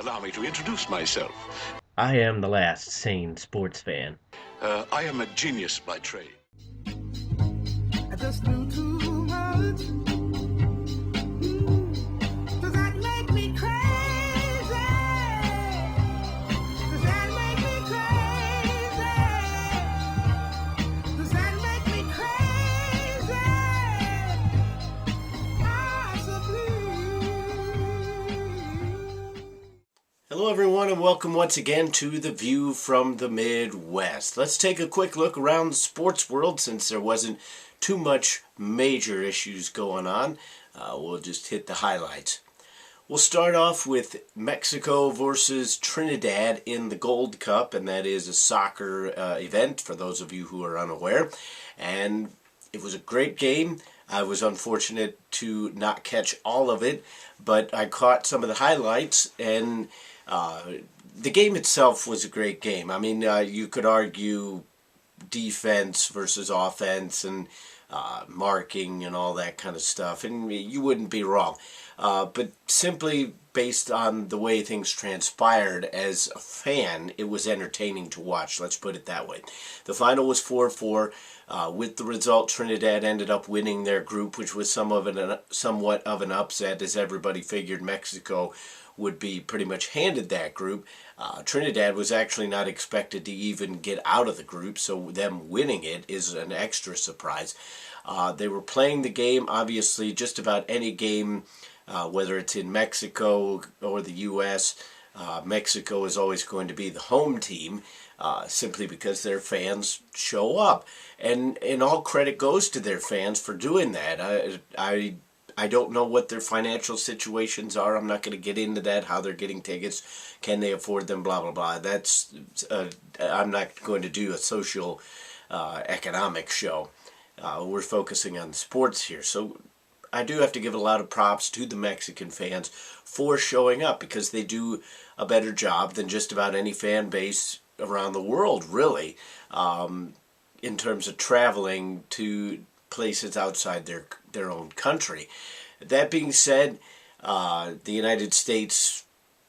Allow me to introduce myself. I am the last sane sports fan. I am a genius by trade. I just knew too much. Does that make me crazy? Does that make me crazy? Does that make me crazy? Possibly. Hello everyone and welcome once again to The View from the Midwest. Let's take a quick look around the sports world since there wasn't too much major issues going on. We'll just hit the highlights. We'll start off with Mexico versus Trinidad in the Gold Cup, and that is a soccer event for those of you who are unaware. And it was a great game. I was unfortunate to not catch all of it, but I caught some of the highlights, and the game itself was a great game. I mean, you could argue defense versus offense and marking and all that kind of stuff, and you wouldn't be wrong. But simply based on the way things transpired as a fan, it was entertaining to watch. Let's put it that way. The final was 4-4. With the result, Trinidad ended up winning their group, which was somewhat of an upset, as everybody figured Mexico would be pretty much handed that group. Trinidad was actually not expected to even get out of the group, so them winning it is an extra surprise. They were playing the game, obviously, just about any game, whether it's in Mexico or the U.S., Mexico is always going to be the home team, simply because their fans show up. And all credit goes to their fans for doing that. I don't know what their financial situations are. I'm not going to get into that, how they're getting tickets, can they afford them, blah, blah, blah. I'm not going to do a social economic show. We're focusing on sports here. So I do have to give a lot of props to the Mexican fans for showing up, because they do a better job than just about any fan base around the world, really, in terms of traveling to places outside their own country. That being said, the United States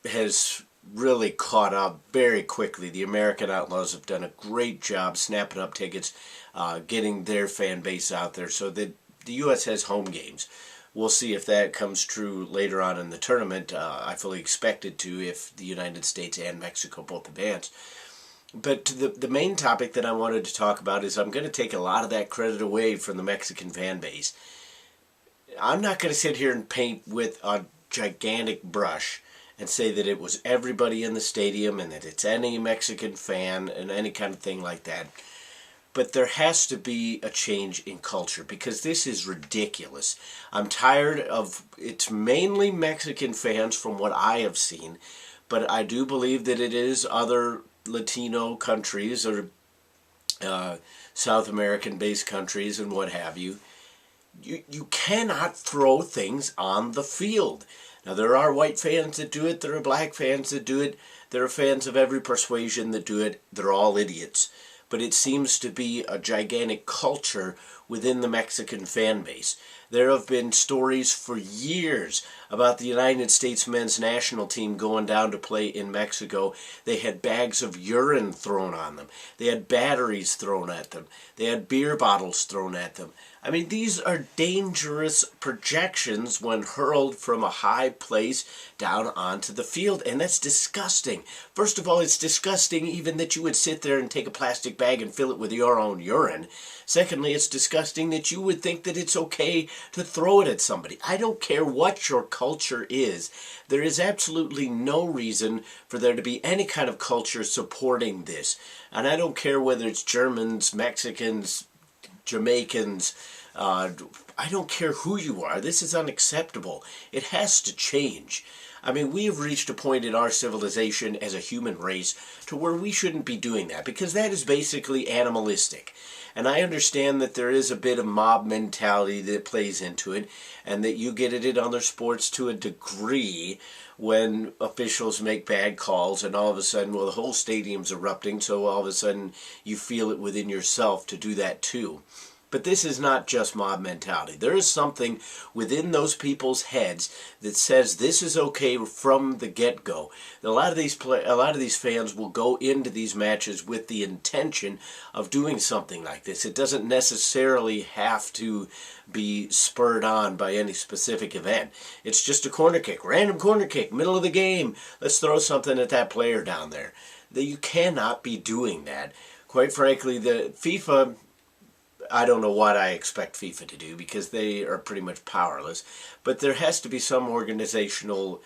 has really caught up very quickly. The American Outlaws have done a great job snapping up tickets, getting their fan base out there, so that the U.S. has home games. We'll see if that comes true later on in the tournament. I fully expect it to, if the United States and Mexico both advance. But the main topic that I wanted to talk about is I'm going to take a lot of that credit away from the Mexican fan base. I'm not going to sit here and paint with a gigantic brush and say that it was everybody in the stadium and that it's any Mexican fan and any kind of thing like that. But there has to be a change in culture, because this is ridiculous. I'm tired of, it's mainly Mexican fans from what I have seen, but I do believe that it is other Latino countries or South American-based countries and what have you. You cannot throw things on the field. Now, there are white fans that do it. There are black fans that do it. There are fans of every persuasion that do it. They're all idiots. But it seems to be a gigantic culture within the Mexican fan base. There have been stories for years about the United States men's national team going down to play in Mexico. They had bags of urine thrown on them. They had batteries thrown at them. They had beer bottles thrown at them. I mean, these are dangerous projections when hurled from a high place down onto the field, and that's disgusting. First of all, it's disgusting even that you would sit there and take a plastic bag and fill it with your own urine. Secondly, it's disgusting that you would think that it's okay to throw it at somebody. I don't care what your culture is. There is absolutely no reason for there to be any kind of culture supporting this. And I don't care whether it's Germans, Mexicans, Jamaicans, I don't care who you are. This is unacceptable. It has to change. I mean, we have reached a point in our civilization as a human race to where we shouldn't be doing that, because that is basically animalistic. And I understand that there is a bit of mob mentality that plays into it, and that you get it in other sports to a degree when officials make bad calls and all of a sudden, well, the whole stadium's erupting, so all of a sudden you feel it within yourself to do that too. But this is not just mob mentality. There is something within those people's heads that says this is okay from the get-go. A lot of these fans will go into these matches with the intention of doing something like this. It doesn't necessarily have to be spurred on by any specific event. It's just a corner kick, random corner kick, middle of the game. Let's throw something at that player down there. That you cannot be doing that. Quite frankly, the FIFA, I don't know what I expect FIFA to do because they are pretty much powerless. But there has to be some organizational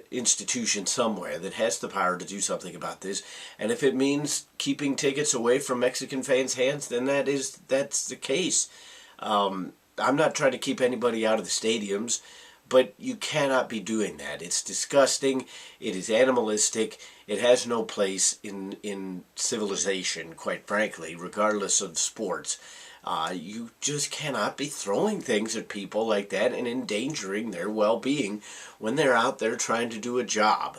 institution somewhere that has the power to do something about this. And if it means keeping tickets away from Mexican fans' hands, then that's the case. I'm not trying to keep anybody out of the stadiums, but you cannot be doing that. It's disgusting. It is animalistic. It has no place in civilization, quite frankly, regardless of sports. You just cannot be throwing things at people like that and endangering their well-being when they're out there trying to do a job.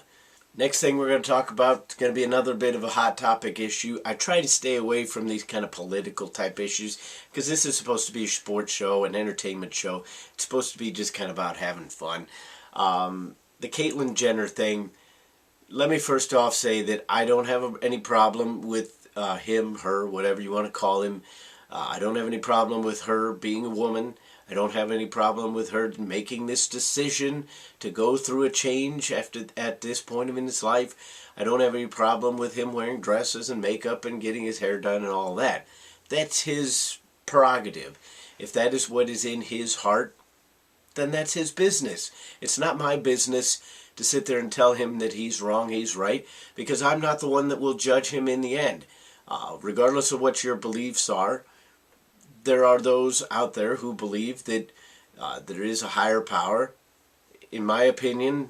Next thing we're going to talk about is going to be another bit of a hot topic issue. I try to stay away from these kind of political type issues because this is supposed to be a sports show, an entertainment show. It's supposed to be just kind of about having fun. The Caitlyn Jenner thing, let me first off say that I don't have any problem with him, her, whatever you want to call him. I don't have any problem with her being a woman. I don't have any problem with her making this decision to go through a change at this point in his life. I don't have any problem with him wearing dresses and makeup and getting his hair done and all that. That's his prerogative. If that is what is in his heart, then that's his business. It's not my business to sit there and tell him that he's wrong, he's right, because I'm not the one that will judge him in the end. Regardless of what your beliefs are, there are those out there who believe that there is a higher power. In my opinion,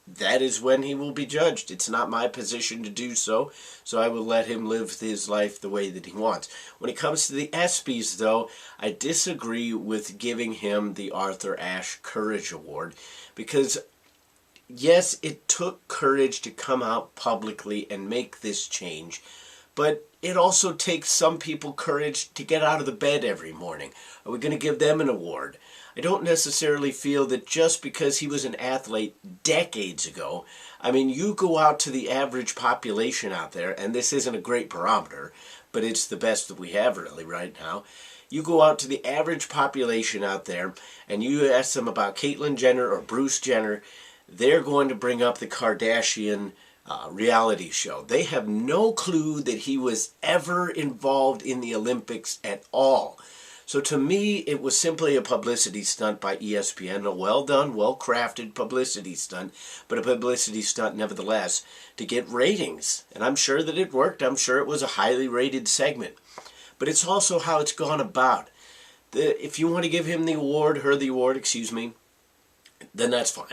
that is when he will be judged. It's not my position to do so, so I will let him live his life the way that he wants. When it comes to the ESPYs, though, I disagree with giving him the Arthur Ashe Courage Award because, yes, it took courage to come out publicly and make this change, but it also takes some people courage to get out of the bed every morning. Are we going to give them an award? I don't necessarily feel that just because he was an athlete decades ago, I mean, you go out to the average population out there, and this isn't a great barometer, but it's the best that we have really right now. You go out to the average population out there, and you ask them about Caitlyn Jenner or Bruce Jenner, they're going to bring up the Kardashian reality show. They have no clue that he was ever involved in the Olympics at all. So to me, it was simply a publicity stunt by ESPN, a well done, well crafted publicity stunt, but a publicity stunt nevertheless to get ratings. And I'm sure that it worked. I'm sure it was a highly rated segment. But it's also how it's gone about. If you want to give him the award, her the award, excuse me, then that's fine.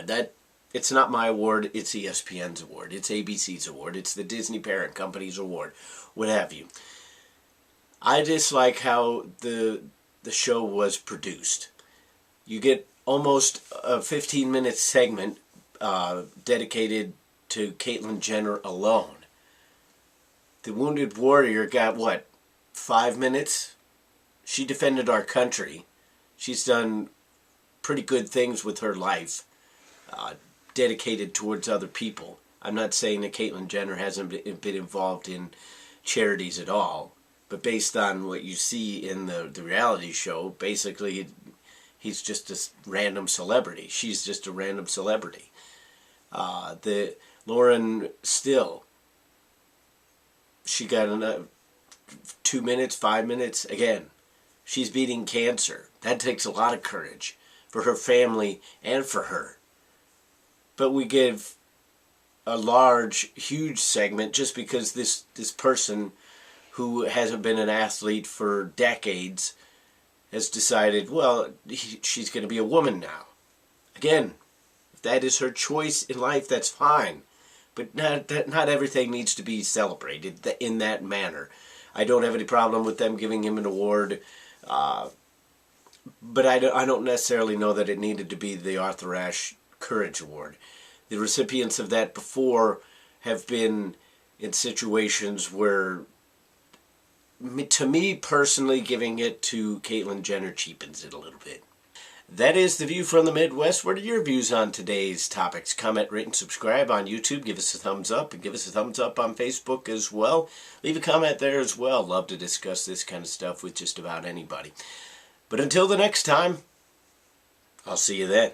It's not my award, it's ESPN's award, it's ABC's award, it's the Disney parent company's award, what have you. I dislike how the show was produced. You get almost a 15-minute segment dedicated to Caitlyn Jenner alone. The Wounded Warrior got, what, 5 minutes? She defended our country. She's done pretty good things with her life. Dedicated towards other people. I'm not saying that Caitlyn Jenner hasn't been involved in charities at all, but based on what you see in the reality show, basically he's just a random celebrity. She's just a random celebrity. The Lauren Still, she got 2 minutes, 5 minutes. Again, she's beating cancer. That takes a lot of courage for her family and for her. But we give a large, huge segment just because this person who hasn't been an athlete for decades has decided, well, she's going to be a woman now. Again, if that is her choice in life, that's fine. But not everything needs to be celebrated in that manner. I don't have any problem with them giving him an award, but I don't necessarily know that it needed to be the Arthur Ashe Courage Award. The recipients of that before have been in situations where to me personally, giving it to Caitlyn Jenner cheapens it a little bit. That is The View from the Midwest. What are your views on today's topics? Comment, rate, and subscribe on YouTube. Give us a thumbs up, and give us a thumbs up on Facebook as well. Leave a comment there as well. Love to discuss this kind of stuff with just about anybody. But until the next time, I'll see you then.